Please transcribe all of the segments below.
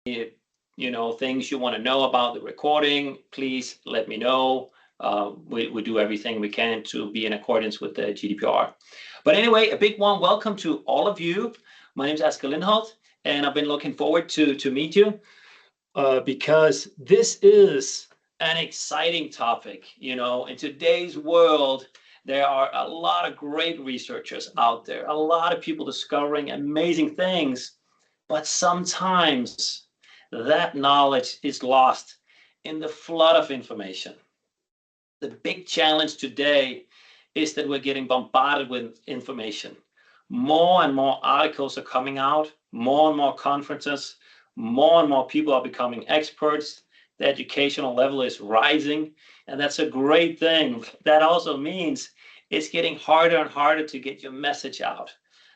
things you want to know about the recording, please let me know. We do everything we can to be in accordance with the GDPR. But anyway, a big warm welcome to all of you. My name is Asger Lindholdt, and I've been looking forward to meet you because this is an exciting topic. In today's world, there are a lot of great researchers out there, a lot of people discovering amazing things, but sometimes that knowledge is lost in the flood of information. The big challenge today is that we're getting bombarded with information. More and more articles are coming out, more and more conferences, more and more people are becoming experts. The educational level is rising, and that's a great thing. That also means it's getting harder and harder to get your message out.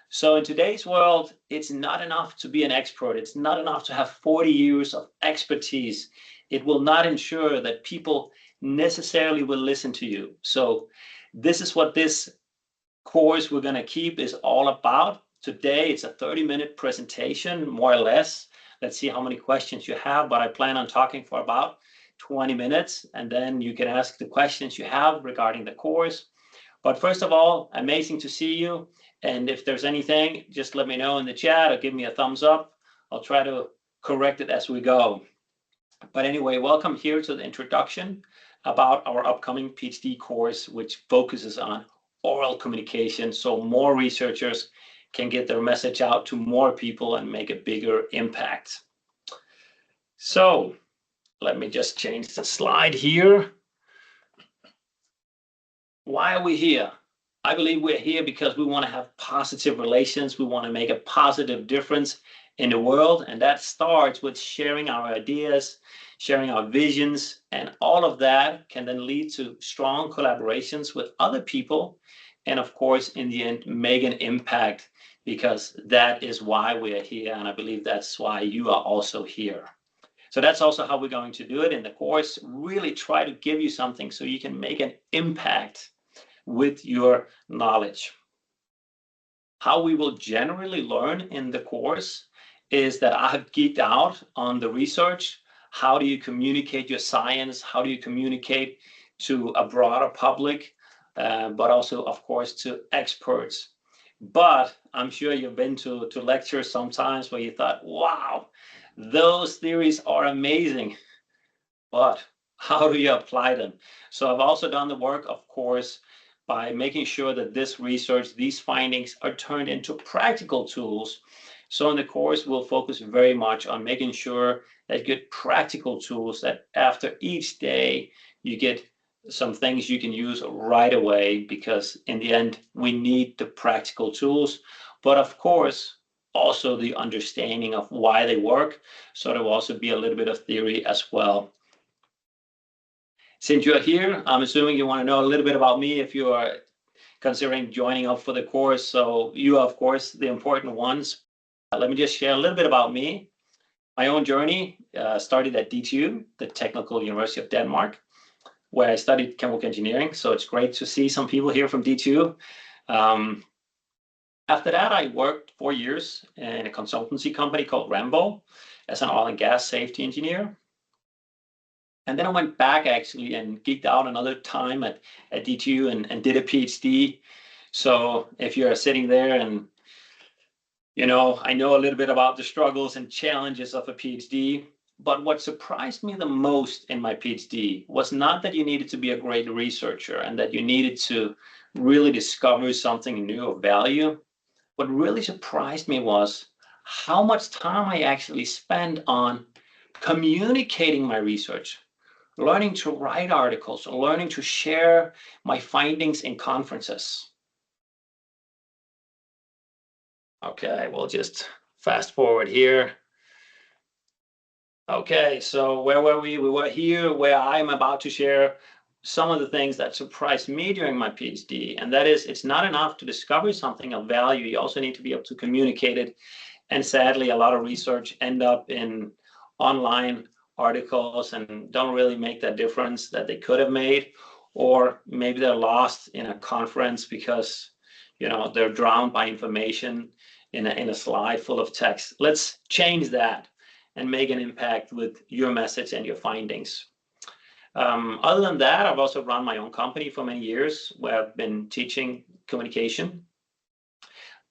So in today's world, it's not enough to be an expert. It's not enough to have 40 years of expertise. It will not ensure that people necessarily will listen to you. So this is what this course we're going to keep is all about. Today, it's a 30-minute presentation, more or less. Let's see how many questions you have, but I plan on talking for about 20 minutes, and then you can ask the questions you have regarding the course. But first of all, amazing to see you. And if there's anything, just let me know in the chat or give me a thumbs up. I'll try to correct it as we go. But anyway, welcome here to the introduction about our upcoming PhD course, which focuses on oral communication, so more researchers can get their message out to more people and make a bigger impact. So let me just change the slide here. Why are we here? I believe we're here because we want to have positive relations. We want to make a positive difference in the world. And that starts with sharing our ideas, sharing our visions, and all of that can then lead to strong collaborations with other people. And of course, in the end, make an impact, because that is why we are here. And I believe that's why you are also here. So that's also how we're going to do it in the course. Really try to give you something so you can make an impact with your knowledge. How we will generally learn in the course is that I have geeked out on the research. How do you communicate your science? How do you communicate to a broader public, but also, of course, to experts? But I'm sure you've been to lectures sometimes where you thought, wow, those theories are amazing, but how do you apply them? So I've also done the work, of course, by making sure that this research, these findings are turned into practical tools. So in the course, we'll focus very much on making sure that you get practical tools, that after each day, you get some things you can use right away, because in the end, we need the practical tools, but of course, also the understanding of why they work. So there will also be a little bit of theory as well. Since you're here, I'm assuming you want to know a little bit about me if you are considering joining up for the course. So you are, of course, the important ones. Let me just share a little bit about me. My own journey started at DTU, the Technical University of Denmark, where I studied chemical engineering. So it's great to see some people here from DTU. After that, I worked 4 years in a consultancy company called Rambo as an oil and gas safety engineer. And then I went back actually and geeked out another time at DTU and did a PhD. So if you're sitting there and, I know a little bit about the struggles and challenges of a PhD, but what surprised me the most in my PhD was not that you needed to be a great researcher and that you needed to really discover something new of value. What really surprised me was how much time I actually spent on communicating my research, learning to write articles, learning to share my findings in conferences. Okay, we'll just fast forward here. Okay, so where were we? We were here where I'm about to share some of the things that surprised me during my PhD. And that is, it's not enough to discover something of value. You also need to be able to communicate it. And sadly, a lot of research end up in online articles and don't really make that difference that they could have made, or maybe they're lost in a conference because they're drowned by information in a slide full of text. Let's change that and make an impact with your message and your findings. Other than that, I've also run my own company for many years where I've been teaching communication.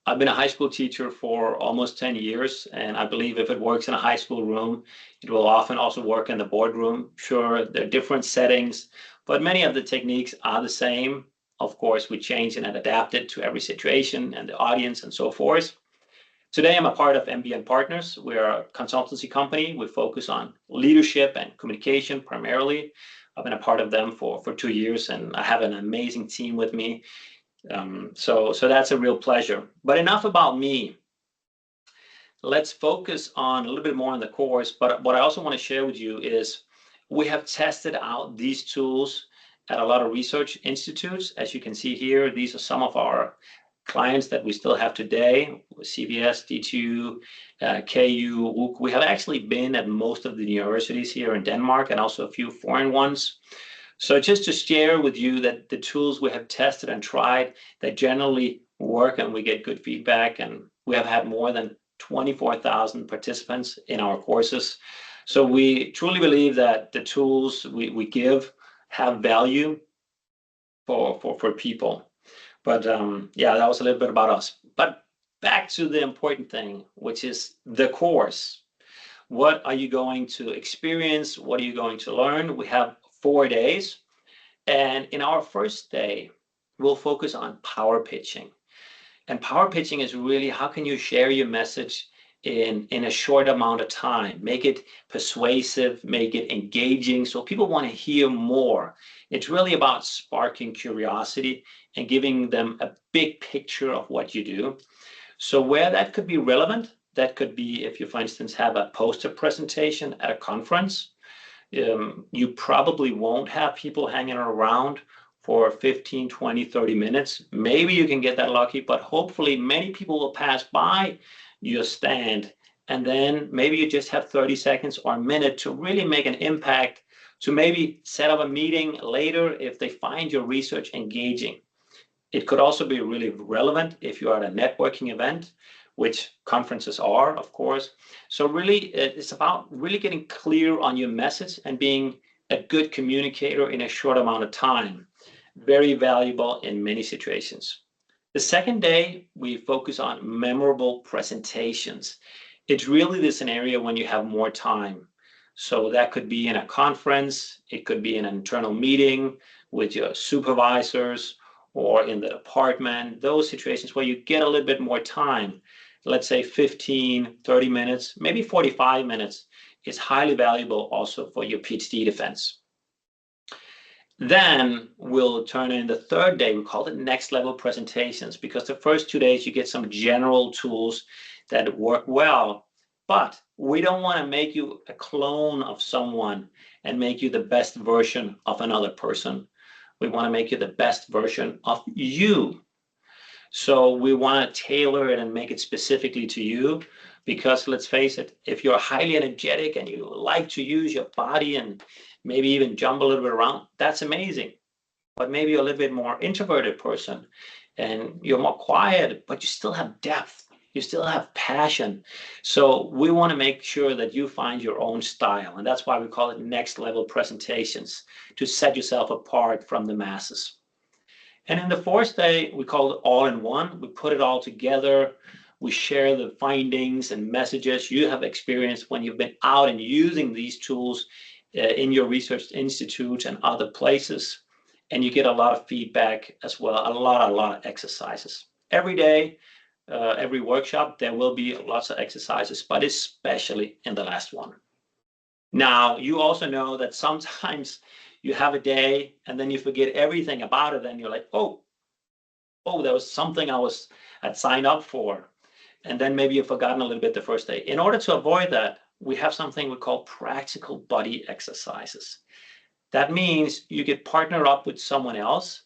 I've been a high school teacher for almost 10 years, and I believe if it works in a high school room, it will often also work in the boardroom. Sure, there are different settings, but many of the techniques are the same. Of course, we change and adapt it to every situation and the audience and so forth. Today, I'm a part of MBN Partners. We're a consultancy company. We focus on leadership and communication primarily. I've been a part of them for 2 years, and I have an amazing team with me. So that's a real pleasure. But enough about me. Let's focus on a little bit more on the course. But what I also want to share with you is we have tested out these tools at a lot of research institutes. As you can see here, these are some of our clients that we still have today: CBS, D2, KU. We have actually been at most of the universities here in Denmark and also a few foreign ones. So just to share with you that the tools we have tested and tried, they generally work and we get good feedback. And we have had more than 24,000 participants in our courses. So we truly believe that the tools we give have value for people. But yeah, that was a little bit about us. But back to the important thing, which is the course. What are you going to experience? What are you going to learn? We have 4 days. And in our first day, we'll focus on power pitching. And power pitching is really how can you share your message in a short amount of time, make it persuasive, make it engaging so people want to hear more. It's really about sparking curiosity and giving them a big picture of what you do. So where that could be relevant, that could be if you, for instance, have a poster presentation at a conference. You probably won't have people hanging around for 15, 20, 30 minutes. Maybe you can get that lucky, but hopefully many people will pass by your stand, and then maybe you just have 30 seconds or a minute to really make an impact, to maybe set up a meeting later if they find your research engaging. It could also be really relevant if you're at a networking event, which conferences are, of course. So really, it's about really getting clear on your message and being a good communicator in a short amount of time. Very valuable in many situations. The second day, we focus on memorable presentations. It's really the scenario when you have more time. So that could be in a conference, it could be in an internal meeting with your supervisors or in the department, those situations where you get a little bit more time. Let's say 15, 30 minutes, maybe 45 minutes is highly valuable also for your Ph.D. defense. Then we'll turn in the third day, we call it next level presentations, because the first 2 days you get some general tools that work well, but we don't want to make you a clone of someone and make you the best version of another person. We want to make you the best version of you. So we want to tailor it and make it specifically to you, because let's face it, if you're highly energetic and you like to use your body and maybe even jump a little bit around, that's amazing. But maybe you're a little bit more introverted person and you're more quiet, but you still have depth, you still have passion. So we want to make sure that you find your own style. And that's why we call it next level presentations, to set yourself apart from the masses. And in the fourth day, we call it all in one. We put it all together. We share the findings and messages you have experienced when you've been out and using these tools in your research institute and other places. And you get a lot of feedback as well, a lot of exercises. Every day, every workshop, there will be lots of exercises, but especially in the last one. Now, you also know that sometimes you have a day and then you forget everything about it and you're like, oh, there was something I'd signed up for. And then maybe you've forgotten a little bit the first day. In order to avoid that, we have something we call practical buddy exercises. That means you get partnered up with someone else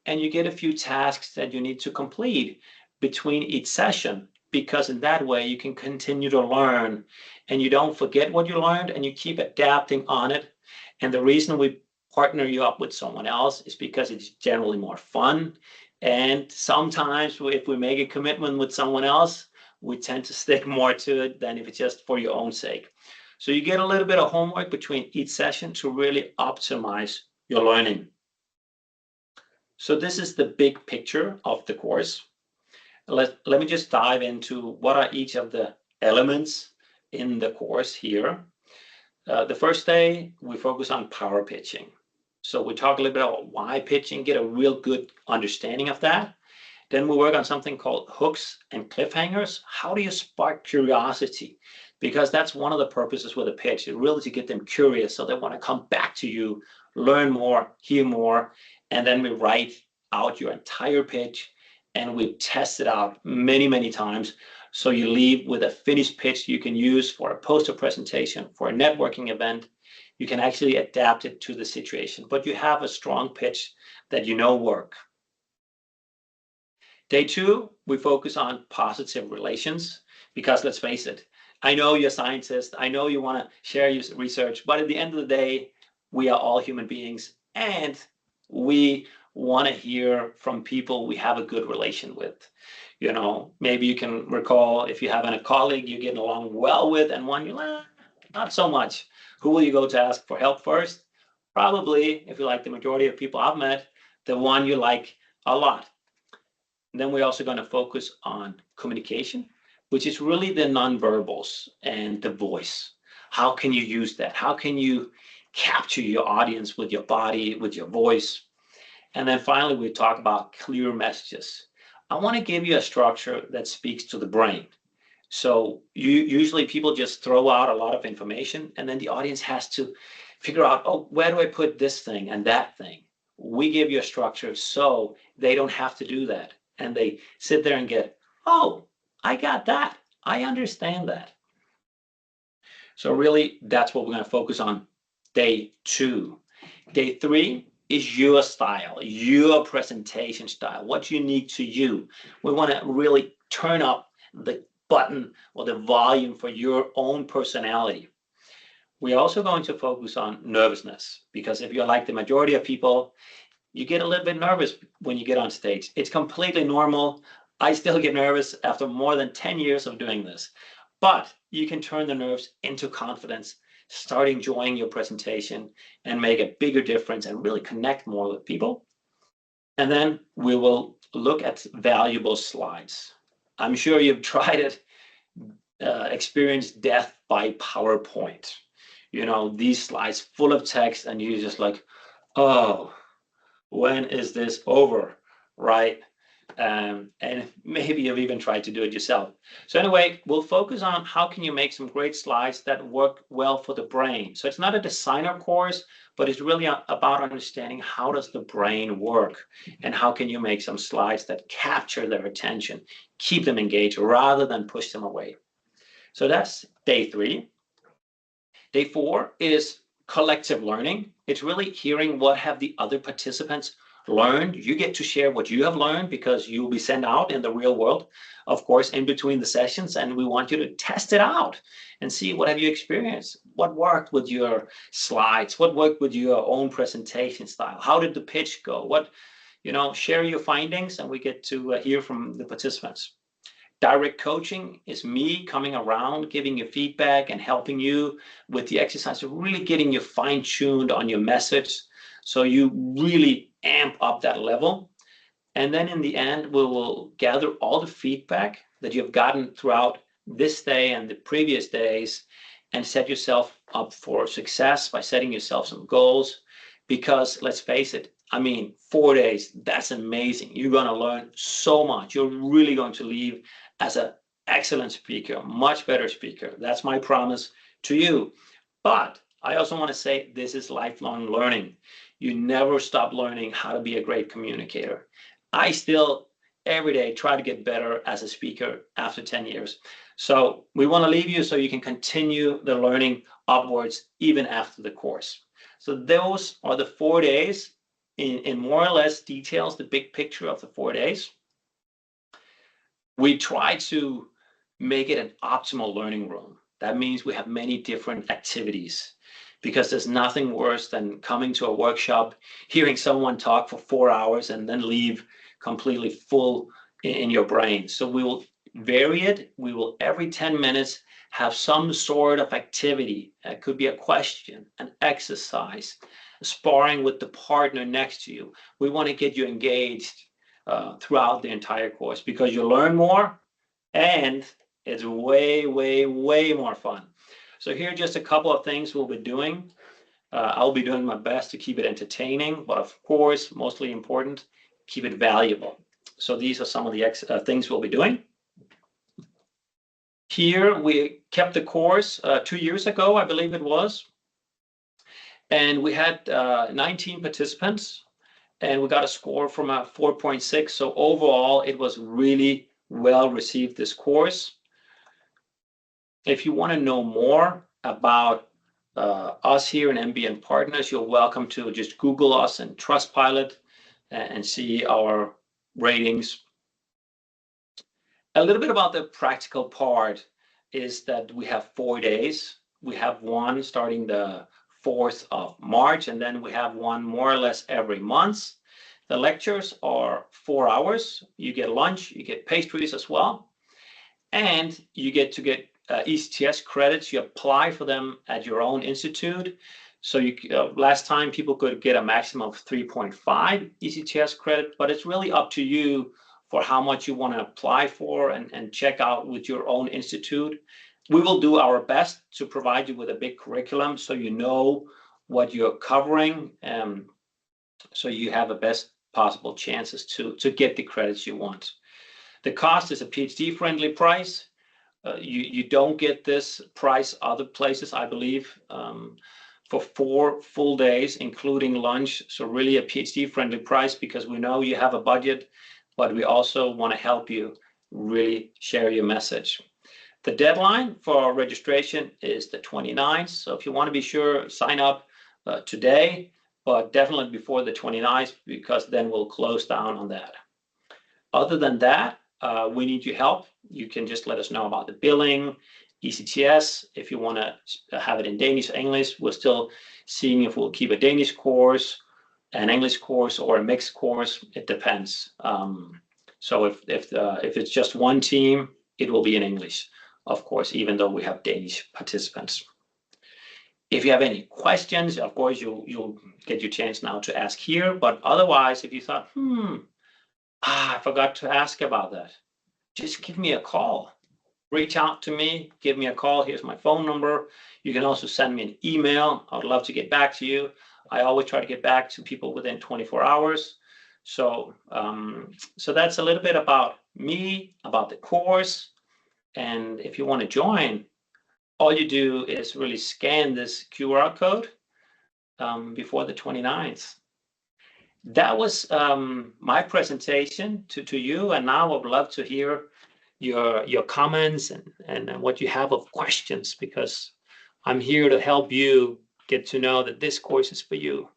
and you get a few tasks that you need to complete between each session, because in that way you can continue to learn and you don't forget what you learned and you keep adapting on it. And the reason we partner you up with someone else is because it's generally more fun. And sometimes if we make a commitment with someone else, we tend to stick more to it than if it's just for your own sake. So you get a little bit of homework between each session to really optimize your learning. So this is the big picture of the course. Let me just dive into what are each of the elements in the course here. The first day, we focus on power pitching. So we talk a little bit about why pitching, get a real good understanding of that. Then we work on something called hooks and cliffhangers. How do you spark curiosity? Because that's one of the purposes with a pitch, is really to get them curious so they want to come back to you, learn more, hear more. And then we write out your entire pitch and we test it out many, many times. So you leave with a finished pitch you can use for a poster presentation, for a networking event. You can actually adapt it to the situation, but you have a strong pitch that you know work. Day 2, we focus on positive relations because let's face it, I know you're a scientist, I know you want to share your research, but at the end of the day, we are all human beings and we want to hear from people we have a good relation with. You know, maybe you can recall if you have a colleague you're getting along well with and one you're not so much. Who will you go to ask for help first? Probably, if you like the majority of people I've met, the one you like a lot. And then we're also going to focus on communication, which is really the nonverbals and the voice. How can you use that? How can you capture your audience with your body, with your voice? And then finally, we talk about clear messages. I want to give you a structure that speaks to the brain. So usually people just throw out a lot of information and then the audience has to figure out, oh, where do I put this thing and that thing? We give you a structure so they don't have to do that. And they sit there and get, oh, I got that. I understand that. So really, that's what we're going to focus on day 2. Day 3 is your style, your presentation style, what's unique to you. We want to really turn up the button or the volume for your own personality. We're also going to focus on nervousness because if you're like the majority of people, you get a little bit nervous when you get on stage. It's completely normal. I still get nervous after more than 10 years of doing this, but you can turn the nerves into confidence, start enjoying your presentation and make a bigger difference and really connect more with people. And then we will look at valuable slides. I'm sure you've tried it, experienced death by PowerPoint. You know, these slides full of text and you're just like, oh, when is this over, right? And maybe you've even tried to do it yourself. So anyway, we'll focus on how can you make some great slides that work well for the brain. So it's not a designer course, but it's really about understanding how does the brain work and how can you make some slides that capture their attention, keep them engaged rather than push them away. So that's day 3. Day 4 is collective learning. It's really hearing what have the other participants learned. You get to share what you have learned because you'll be sent out in the real world, of course, in between the sessions, and we want you to test it out and see what have you experienced, what worked with your slides, what worked with your own presentation style, how did the pitch go, what, you know, share your findings, and we get to hear from the participants. Direct coaching is me coming around, giving you feedback and helping you with the exercise, really getting you fine-tuned on your message so you really amp up that level. And then in the end, we will gather all the feedback that you've gotten throughout this day and the previous days and set yourself up for success by setting yourself some goals. Because let's face it, I mean, 4 days, that's amazing. You're going to learn so much. You're really going to leave as an excellent speaker, much better speaker. That's my promise to you. But I also want to say this is lifelong learning. You never stop learning how to be a great communicator. I still, every day, try to get better as a speaker after 10 years. So we want to leave you so you can continue the learning upwards even after the course. So those are the 4 days in more or less details, the big picture of the 4 days. We try to make it an optimal learning room. That means we have many different activities because there's nothing worse than coming to a workshop, hearing someone talk for 4 hours and then leave completely full in your brain. So we will vary it. We will every 10 minutes have some sort of activity. It could be a question, an exercise, sparring with the partner next to you. We want to get you engaged throughout the entire course because you learn more and it's way, way, way more fun. So here are just a couple of things we'll be doing. I'll be doing my best to keep it entertaining, but of course, mostly important, keep it valuable. So these are some of the things we'll be doing. Here we kept the course 2 years ago, I believe it was. And we had 19 participants and we got a score from a 4.6. So overall, it was really well received, this course. If you want to know more about us here in MBN Partners, you're welcome to just Google us and Trustpilot and see our ratings. A little bit about the practical part is that we have 4 days. We have one starting the 4th of March, and then we have one more or less every month. The lectures are 4 hours. You get lunch, you get pastries as well, and you get ECTS credits. You apply for them at your own institute. So last time people could get a maximum of 3.5 ECTS credit, but it's really up to you for how much you want to apply for and check out with your own institute. We will do our best to provide you with a big curriculum so you know what you're covering, so you have the best possible chances to get the credits you want. The cost is a PhD friendly price. You don't get this price other places, I believe, for 4 full days, including lunch. So really a PhD friendly price because we know you have a budget, but we also want to help you really share your message. The deadline for registration is the 29th. So if you want to be sure, sign up today, but definitely before the 29th, because then we'll close down on that. Other than that, we need your help. You can just let us know about the billing, ECTS. If you want to have it in Danish or English, we're still seeing if we'll keep a Danish course, an English course, or a mixed course. It depends. So if it's just one team, it will be in English, of course, even though we have Danish participants. If you have any questions, of course, you'll get your chance now to ask here. But otherwise, if you thought, I forgot to ask about that, just give me a call. Reach out to me, give me a call. Here's my phone number. You can also send me an email. I would love to get back to you. I always try to get back to people within 24 hours. So, so that's a little bit about me, about the course. And if you want to join, all you do is really scan this QR code before the 29th. That was my presentation to you, and now I would love to hear your comments and what you have of questions, because I'm here to help you get to know that this course is for you.